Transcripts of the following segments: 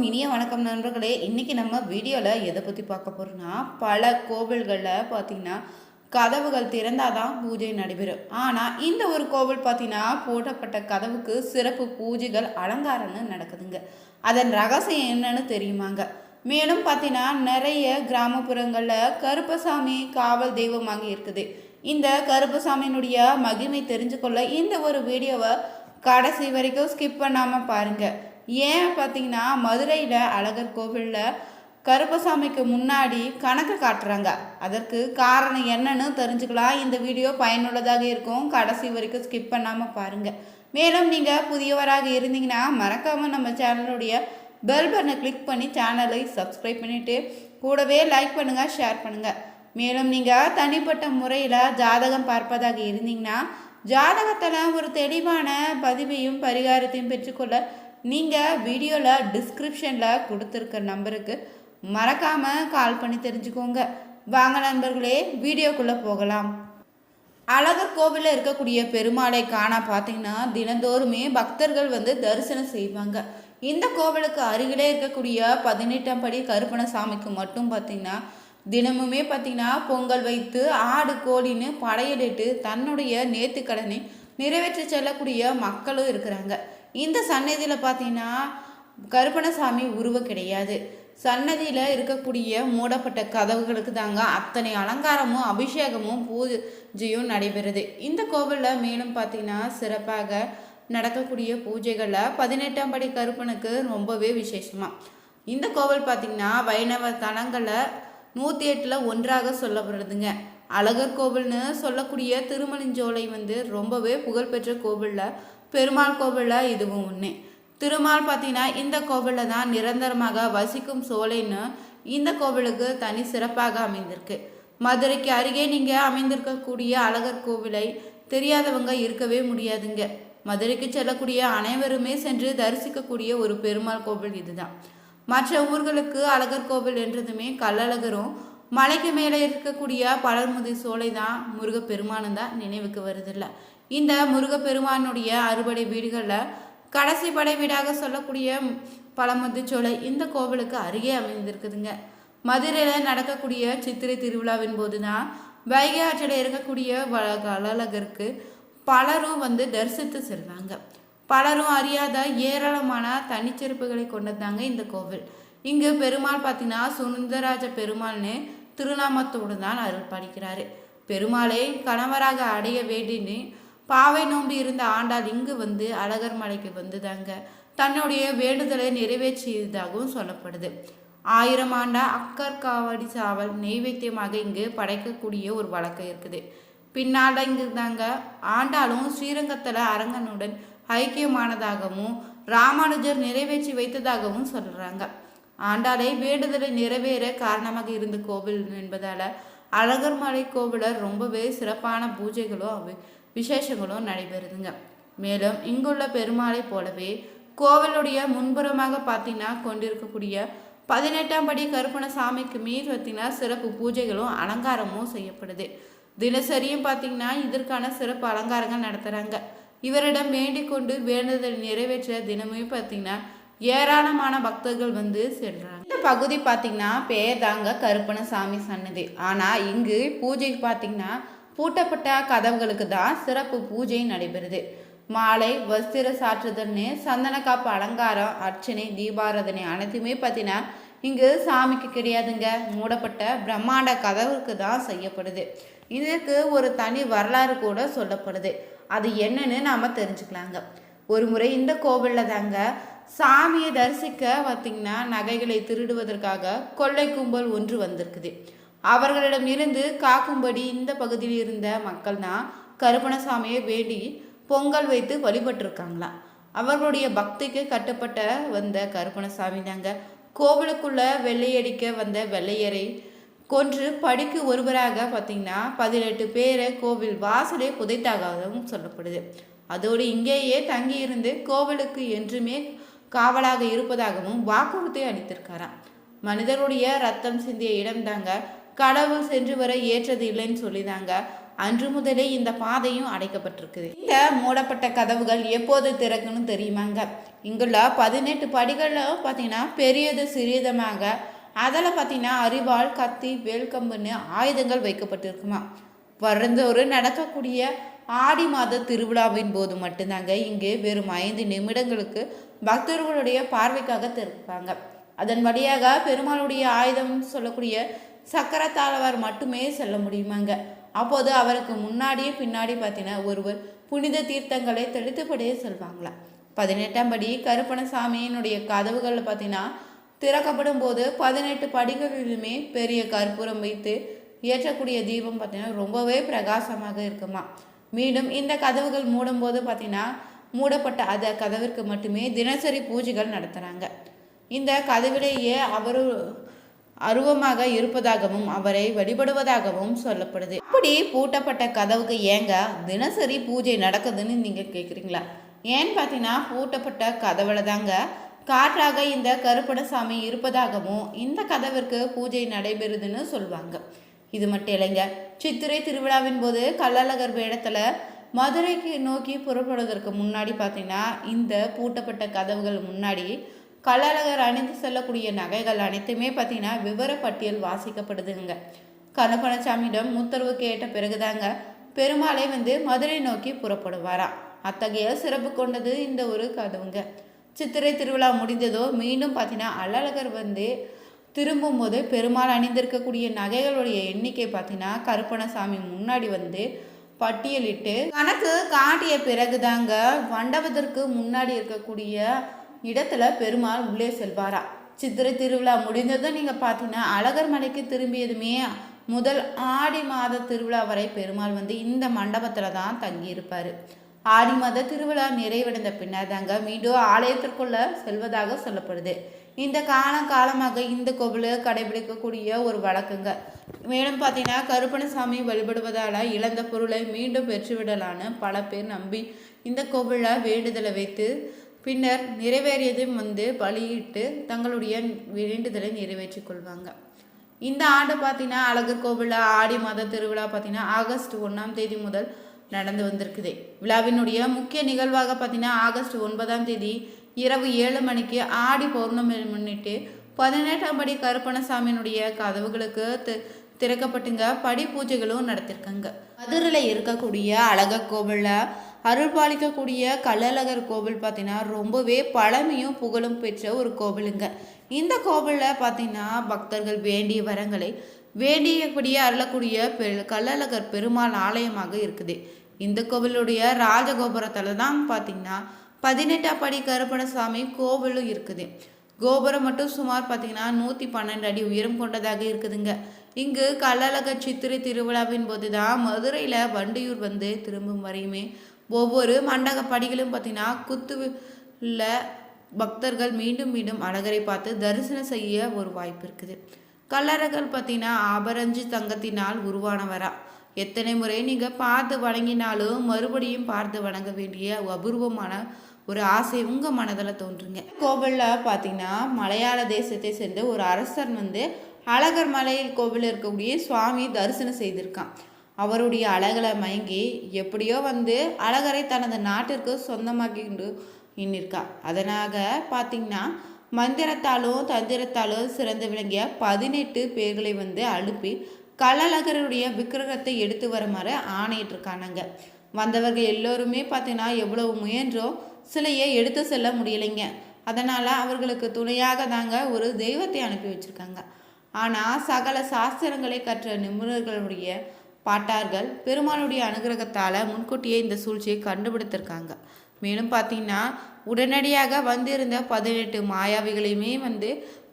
இனிய வணக்கம் நண்பர்களே. இன்னைக்கு நம்ம வீடியோவில் எதை பற்றி பார்க்க போகிறோம்னா, பல கோவில்களில் பார்த்தீங்கன்னா கதவுகள் திறந்தாதான் பூஜை நடைபெறும். ஆனால் இந்த ஒரு கோவில் பார்த்தீங்கன்னா போடப்பட்ட கதவுக்கு சிறப்பு பூஜைகள் அலங்காரம்னு நடக்குதுங்க. அதன் ரகசியம் என்னன்னு தெரியுமாங்க? மேலும் பார்த்தீங்கன்னா நிறைய கிராமப்புறங்களில் கருப்பசாமி காவல் தெய்வமாக இருக்குது. இந்த கருப்பசாமியினுடைய மகிமை தெரிஞ்சுக்கொள்ள இந்த ஒரு வீடியோவை கடைசி வரைக்கும் ஸ்கிப் பண்ணாமல் பாருங்கள். ஏன் பார்த்தீங்கன்னா மதுரையில் அழகர் கோவிலில் கருப்பசாமிக்கு முன்னாடி கணக்கு காட்டுறாங்க. அதற்கு காரணம் என்னன்னு தெரிஞ்சுக்கலாம். இந்த வீடியோ பயனுள்ளதாக இருக்கும். கடைசி வரைக்கும் ஸ்கிப் பண்ணாமல் பாருங்கள். மேலும் நீங்கள் புதியவராக இருந்தீங்கன்னா மறக்காமல் நம்ம சேனலுடைய பெல் பட்டனை கிளிக் பண்ணி சேனலை சப்ஸ்கிரைப் பண்ணிவிட்டு கூடவே லைக் பண்ணுங்கள், ஷேர் பண்ணுங்கள். மேலும் நீங்கள் தனிப்பட்ட முறையில் ஜாதகம் பார்ப்பதாக இருந்தீங்கன்னா ஜாதகத்தில் ஒரு தெளிவான பதிவையும் பரிகாரத்தையும் பெற்றுக்கொள்ள நீங்கள் வீடியோவில் டிஸ்கிரிப்ஷனில் கொடுத்துருக்க நம்பருக்கு மறக்காமல் கால் பண்ணி தெரிஞ்சுக்கோங்க. வாங்க நண்பர்களே, வீடியோக்குள்ளே போகலாம். அழகர் கோவிலில் இருக்கக்கூடிய பெருமாளை காண பார்த்தீங்கன்னா தினந்தோறுமே பக்தர்கள் தரிசனம் செய்வாங்க. இந்த கோவிலுக்கு அருகிலே இருக்கக்கூடிய 18ஆம் படி கருப்பணசாமிக்கு மட்டும் பார்த்திங்கன்னா தினமுமே பார்த்திங்கன்னா பொங்கல் வைத்து ஆடு கோழின்னு படையலிட்டு தன்னுடைய நேர்த்திக்கடனை நிறைவேற்றி செல்லக்கூடிய மக்களும் இருக்கிறாங்க. இந்த சன்னதியில் பார்த்தீங்கன்னா கருப்பணசாமி உருவம் கிடையாது. சன்னதியில் இருக்கக்கூடிய மூடப்பட்ட கதவுகளுக்கு தாங்க அத்தனை அலங்காரமும் அபிஷேகமும் பூஜையும் நடைபெறுது. இந்த கோவிலில் மேலும் பார்த்தீங்கன்னா சிறப்பாக நடக்கக்கூடிய பூஜைகளில் 18ஆம் படி கருப்பனுக்கு ரொம்பவே விசேஷமாக. இந்த கோவில் பார்த்திங்கன்னா வைணவ தலங்களில் 108 ஒன்றாக சொல்லப்படுதுங்க. அழகர் கோவில்னு சொல்லக்கூடிய திருமலிஞ்சோலை ரொம்பவே புகழ்பெற்ற கோவிலில் பெருமாள் கோவிலில் இதுவும் ஒன்று. திருமால் பார்த்தீங்கன்னா இந்த கோவிலில் தான் நிரந்தரமாக வசிக்கும் சோலைன்னு இந்த கோவிலுக்கு தனி சிறப்பாக அமைந்திருக்கு. மதுரைக்கு அருகே நீங்கள் அமைந்திருக்கக்கூடிய அழகர் கோவிலை தெரியாதவங்க இருக்கவே முடியாதுங்க. மதுரைக்கு செல்லக்கூடிய அனைவருமே சென்று தரிசிக்கக்கூடிய ஒரு பெருமாள் கோவில் இதுதான். மற்ற ஊர்களுக்கு அழகர் கோவில் என்றதுமே கள்ளழகரும் மலைக்கு மேலே இருக்கக்கூடிய பலர்முதி சோலை தான் முருகப்பெருமானும் தான் நினைவுக்கு வருதில்லை. இந்த முருகப்பெருமானுடைய அறுபடை வீடுகளில் கடைசி படை வீடாக சொல்லக்கூடிய பழமுதிர்ச்சோலை இந்த கோவிலுக்கு அருகே அமைந்திருக்குதுங்க. மதுரையில் நடக்கக்கூடிய சித்திரை திருவிழாவின் போது தான் வைகை ஆற்றில் இருக்கக்கூடிய கள்ளழகருக்கு பலரும் தரிசித்து செல்வாங்க. பலரும் அறியாத ஏராளமான தனிச்சிறப்புகளை கொண்டதாங்க இந்த கோவில். இங்கு பெருமாள் பார்த்தீங்கன்னா சுந்தரராஜ பெருமாள்னு திருநாமத்தோடு தான் அருள் பாலிக்கிறாரு. பெருமாளை கணவராக அடைய வேண்டின்னு பாவை நோம்பி இருந்த ஆண்டாள் இங்கு அழகர் மலைக்கு தாங்க தன்னுடைய வேண்டுதலை நிறைவேற்றியதாகவும் சொல்லப்படுது. 1000 ஆண்டா அக்கர் காவடி சாவல் நெய்வேத்தியமாக இங்கு படைக்கக்கூடிய ஒரு வழக்கம் இருக்குது. பின்னால் இங்கு தாங்க ஆண்டாளும் ஸ்ரீரங்கத்தில் அரங்கனுடன் ஐக்கியமானதாகவும் ராமானுஜர் நிறைவேற்றி வைத்ததாகவும் சொல்கிறாங்க. ஆண்டாளை வேண்டுதலை நிறைவேற காரணமாக இருந்த கோவில் என்பதால் அழகர் மலை கோவிலில் ரொம்பவே சிறப்பான பூஜைகளும் விசேஷங்களும் நடைபெறுதுங்க. மேலும் இங்குள்ள பெருமாளை போலவே கோவிலுடைய முன்புறமாக பார்த்தீங்கன்னா கொண்டிருக்கக்கூடிய 18ஆம் படி கருப்பணசாமிக்கு மீது பார்த்தீங்கன்னா சிறப்பு பூஜைகளும் அலங்காரமும் செய்யப்படுது. தினசரியும் பார்த்தீங்கன்னா இதற்கான சிறப்பு அலங்காரங்கள் நடத்துகிறாங்க. இவரிடம் வேண்டிக் கொண்டு வேண்டுதல் நிறைவேற்ற தினமே பார்த்தீங்கன்னா ஏராளமான பக்தர்கள் செல்றாங்க. இந்த பகுதி பார்த்தீங்கன்னா பேர் தாங்க கருப்பணசாமி சன்னதி. ஆனால் இங்கு பூஜை பார்த்தீங்கன்னா பூட்டப்பட்ட கதவுகளுக்கு தான் சிறப்பு பூஜை நடைபெறுது. மாலை வஸ்திர சாற்றுதல்னு சந்தன காப்பு அலங்காரம் அர்ச்சனை தீபாராதனை அனைத்துமே பார்த்தீங்கன்னா இங்கு சாமிக்கு கிடையாதுங்க. மூடப்பட்ட பிரம்மாண்ட கதவுக்கு தான் செய்யப்படுது. இதற்கு ஒரு தனி வரலாறு கூட சொல்லப்படுது. அது என்னன்னு நாம் தெரிஞ்சுக்கலாங்க. ஒரு முறை இந்த கோவிலில் தாங்க சாமியை தரிசிக்க பார்த்திங்கன்னா நகைகளை திருடுவதற்காக கொள்ளை கும்பல் ஒன்று வந்திருக்குது. அவர்களிடம் இருந்து காக்கும்படி இந்த பகுதியில் இருந்த மக்கள் தான் கருப்பணசாமியை வேண்டி பொங்கல் வைத்து வழிபட்டிருக்காங்களாம். அவர்களுடைய பக்திக்கு கட்டுப்பட்ட கருப்பணசாமி தாங்க கோவிலுக்குள்ள வெள்ளையடிக்க வந்த வெள்ளையரை கொன்று படிக்கு ஒருவராக பார்த்தீங்கன்னா 18 பேரை கோவில் வாசலே புதைத்தாகவும் சொல்லப்படுது. அதோடு இங்கேயே தங்கியிருந்து கோவிலுக்கு என்றுமே காவலாக இருப்பதாகவும் வாக்குறுதி அளித்திருக்காராம். மனிதருடைய ரத்தம் சிந்திய இடம் தாங்க கடவுள் சென்று வர ஏற்றது இல்லைன்னு சொல்லிதாங்க அன்று முதலே இந்த பாதையும் அடைக்கப்பட்டிருக்குது. இந்த மூடப்பட்ட கதவுகள் எப்போது திறக்கணும் தெரியுமாங்க? இங்குள்ள 18 படிகளில் பார்த்தீங்கன்னா பெரியது சிறியதுமாக அதில் பார்த்தீங்கன்னா அரிவாள், கத்தி, வேல்கம்புன்னு ஆயுதங்கள் வைக்கப்பட்டிருக்குமா. வருந்தோறும் நடக்கக்கூடிய ஆடி மாத திருவிழாவின் போது மட்டும்தாங்க இங்கு வெறும் 5 நிமிடங்களுக்கு பக்தர்களுடைய பார்வைக்காக திறப்பாங்க. அதன் வழியாக பெருமாளுடைய ஆயுதம் சொல்லக்கூடிய சக்கரத்தாழ்வார் மட்டுமே செல்ல முடியுமாங்க. அப்போது அவருக்கு முன்னாடியே பின்னாடி பார்த்தீங்கன்னா ஒருவர் புனித தீர்த்தங்களை தெளித்தபடியே செல்வாங்களாம். 18ஆம் படி கருப்பணசாமியினுடைய கதவுகளில் பார்த்தீங்கன்னா திறக்கப்படும் போது 18 படிகளிலுமே பெரிய கற்பூரம் வைத்து ஏற்றக்கூடிய தீபம் பார்த்தீங்கன்னா ரொம்பவே பிரகாசமாக இருக்குமா. மீண்டும் இந்த கதவுகள் மூடும்போது பார்த்தீங்கன்னா மூடப்பட்ட அந்த கதவிற்கு மட்டுமே தினசரி பூஜைகள் நடத்துகிறாங்க. இந்த கதவிலேயே அவர் அருவமாக இருப்பதாகவும் அவரை வழிபடுவதாகவும் சொல்லப்படுது. அப்படி பூட்டப்பட்ட கதவுக்கு ஏங்க தினசரி பூஜை நடக்குதுன்னு நீங்கள் கேட்குறீங்களா? ஏன்னு பார்த்தீங்கன்னா பூட்டப்பட்ட கதவுல தாங்க காற்றாக இந்த கருப்பணசாமி இருப்பதாகவும் இந்த கதவிற்கு பூஜை நடைபெறுதுன்னு சொல்லுவாங்க. இது மட்டும் இல்லைங்க, சித்திரை திருவிழாவின் போது கள்ளழகர் வேடத்தில் மதுரைக்கு நோக்கி புறப்படுவதற்கு முன்னாடி பார்த்தீங்கன்னா இந்த பூட்டப்பட்ட கதவுகள் முன்னாடி கள்ளழகர் அணிந்து செல்லக்கூடிய நகைகள் அனைத்துமே பார்த்தீங்கன்னா விவரப்பட்டியல் வாசிக்கப்படுதுங்க. கருப்பணசாமியிடம் உத்தரவு கேட்ட பிறகுதாங்க பெருமாளை மதுரை நோக்கி புறப்படுவாராம். அத்தகைய சிறப்பு கொண்டது இந்த ஒரு கதவுங்க. சித்திரை திருவிழா முடிந்ததோ மீண்டும் பார்த்தீங்கன்னா அழகர் திரும்பும் போது பெருமாள் அணிந்திருக்கக்கூடிய நகைகளுடைய எண்ணிக்கை பார்த்தீங்கன்னா கருப்பணசாமி முன்னாடி பட்டியலிட்டு கணக்கு காட்டிய பிறகுதாங்க மண்டபத்திற்கு முன்னாடி இருக்கக்கூடிய இடத்துல பெருமாள் உள்ளே செல்வாரா. சித்திரை திருவிழா முடிந்ததும் நீங்கள் பார்த்தீங்கன்னா அழகர் மலைக்கு திரும்பியதுமே முதல் ஆடி மாத திருவிழா வரை பெருமாள் இந்த மண்டபத்தில் தான் தங்கியிருப்பார். ஆடி மாத திருவிழா நிறைவடைந்த பின்னர் தாங்க மீண்டும் ஆலயத்திற்குள்ள செல்வதாக சொல்லப்படுது. இந்த காலமாக இந்த கோவில் கடைபிடிக்கக்கூடிய ஒரு வழக்குங்க. மேலும் பார்த்தீங்கன்னா கருப்பணசாமி வழிபடுவதால் இழந்த பொருளை மீண்டும் பெற்றுவிடலான்னு பல பேர் நம்பி இந்த கோவிலில் வேண்டுதலை வைத்து பின்னர் நிறைவேறியதும் பலியிட்டு தங்களுடைய வேண்டுதலை நிறைவேற்றி கொள்வாங்க. இந்த ஆண்டு பார்த்தீங்கன்னா அழகர் கோவிலில் ஆடி மாத திருவிழா பார்த்தீங்கன்னா ஆகஸ்ட் 1ஆம் தேதி முதல் நடந்து வந்திருக்குது. விழாவினுடைய முக்கிய நிகழ்வாக பார்த்தீங்கன்னா ஆகஸ்ட் 9ஆம் தேதி இரவு 7 மணிக்கு ஆடி பௌர்ணமி முன்னிட்டு 18ஆம் படி கருப்பணசாமியினுடைய கதவுகளுக்கு திறக்கப்பட்டுங்க படி பூஜைகளும் நடத்திருக்காங்க. மதுரையில் இருக்கக்கூடிய அழகர் கோவிலில் அருள்பாலிக்கக்கூடிய கள்ளழகர் கோவில் பார்த்தீங்கன்னா ரொம்பவே பழமையும் புகழும் பெற்ற ஒரு கோவிலுங்க. இந்த கோவிலில் பார்த்தீங்கன்னா பக்தர்கள் வேண்டிய வரங்களை வேண்டியபடியே அருளக்கூடிய கள்ளழகர் பெருமாள் ஆலயமாக இருக்குது. இந்த கோவிலுடைய ராஜகோபுரத்தில் தான் பார்த்தீங்கன்னா 18ஆம் படி கருப்பணசாமி கோவிலும் இருக்குது. கோபுரம் மட்டும் சுமார் பார்த்தீங்கன்னா 112 அடி உயரம் கொண்டதாக இருக்குதுங்க. இங்கு கள்ளழகர் சித்திரை திருவிழாவின் போது தான் மதுரையில் வண்டியூர் திரும்பும் வரையுமே ஒவ்வொரு மண்டக படிகளும் பார்த்தீங்கன்னா குத்துவில் பக்தர்கள் மீண்டும் மீண்டும் அழகரை பார்த்து தரிசனம் செய்ய ஒரு வாய்ப்பு இருக்குது. கள்ளழகர் பார்த்தீங்கன்னா ஆபரஞ்சு தங்கத்தினால் உருவானவரா. எத்தனை முறை நீங்கள் பார்த்து வணங்கினாலும் மறுபடியும் பார்த்து வணங்க வேண்டிய அபூர்வமான ஒரு ஆசை உங்கள் மனதில் தோன்றுங்க. கோவிலில் பார்த்தீங்கன்னா மலையாள தேசத்தை சேர்ந்த ஒரு அரசர் அழகர் மலை கோவில் இருக்கக்கூடிய சுவாமி தரிசனம் செய்திருக்கான். அவருடைய அழகலை மயங்கி எப்படியோ அழகரை தனது நாட்டிற்கு சொந்தமாக்கிண்டு நின்றிருக்கா. அதனாக பார்த்தீங்கன்னா மந்திரத்தாலும் தந்திரத்தாலும் சிறந்து விளங்கிய 18 பேர்களை அனுப்பி கள்ளழகருடைய விக்கிரகத்தை எடுத்து வருமாறு ஆணையிட்டிருக்கானாங்க. வந்தவர்கள் எல்லோருமே பார்த்தீங்கன்னா எவ்வளவு முயன்றோ சிலையை எடுத்து செல்ல முடியலைங்க. அதனால் அவர்களுக்கு துணையாக தாங்க ஒரு தெய்வத்தை அனுப்பி வச்சுருக்காங்க. ஆனால் சகல சாஸ்திரங்களை கற்ற நிபுணர்களுடைய பாட்டார்கள் பெருமாளுடைய அனுகிரகத்தால் முன்கூட்டியே இந்த சூழ்ச்சியை கண்டுபிடித்திருக்காங்க. மேலும் பார்த்தீங்கன்னா உடனடியாக வந்திருந்த 18 மாயாவிகளையுமே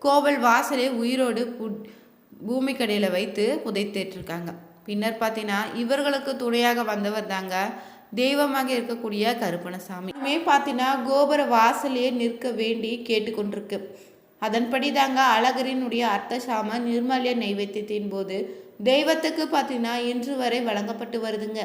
கோவில் வாசலே உயிரோடு பூமிக்கடையில் வைத்து புதைத்திருக்காங்க. பின்னர் பார்த்தீங்கன்னா இவர்களுக்கு துணையாக வந்தவர் தாங்க தெய்வமாக இருக்கக்கூடிய கருப்பணசாமி. பார்த்தீங்கன்னா கோபுர வாசலே நிற்க வேண்டி கேட்டுக்கொண்டிருக்கு. அதன்படி தாங்க அழகரினுடைய அர்த்தசாம நிர்மல்ய நைவேத்தியத்தின் போது தெய்வத்துக்கு பார்த்தீங்கன்னா இன்று வரை வழங்கப்பட்டு வருதுங்க.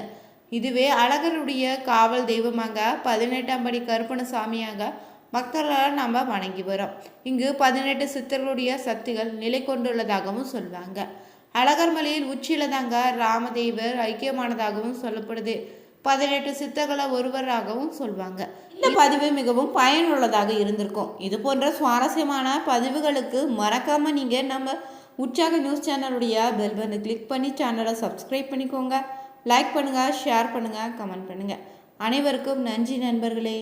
இதுவே அழகருடைய காவல் தெய்வமாக 18ஆம் படி கருப்பணசாமியாக பக்தர்களால் நம்ம வணங்கி வரோம். இங்கு 18 சித்தர்களுடைய சக்திகள் நிலை கொண்டுள்ளதாகவும் சொல்வாங்க. அழகர் மலையில் உச்சியில தாங்க ராமதேவர் ஐக்கியமானதாகவும் சொல்லப்படுது. 18 சித்தர்களை ஒருவராகவும் சொல்வாங்க. இந்த பதிவு மிகவும் பயனுள்ளதாக இருந்திருக்கும். இது போன்ற சுவாரஸ்யமான பதிவுகளுக்கு மறக்காம நீங்க நம்ம உற்சாக நியூஸ் சேனலுடைய பெல் பட்டனை கிளிக் பண்ணி சேனலை சப்ஸ்கிரைப் பண்ணிக்கோங்க. லைக் பண்ணுங்க, ஷேர் பண்ணுங்க, கமெண்ட் பண்ணுங்க. அனைவருக்கும் நன்றி நண்பர்களே.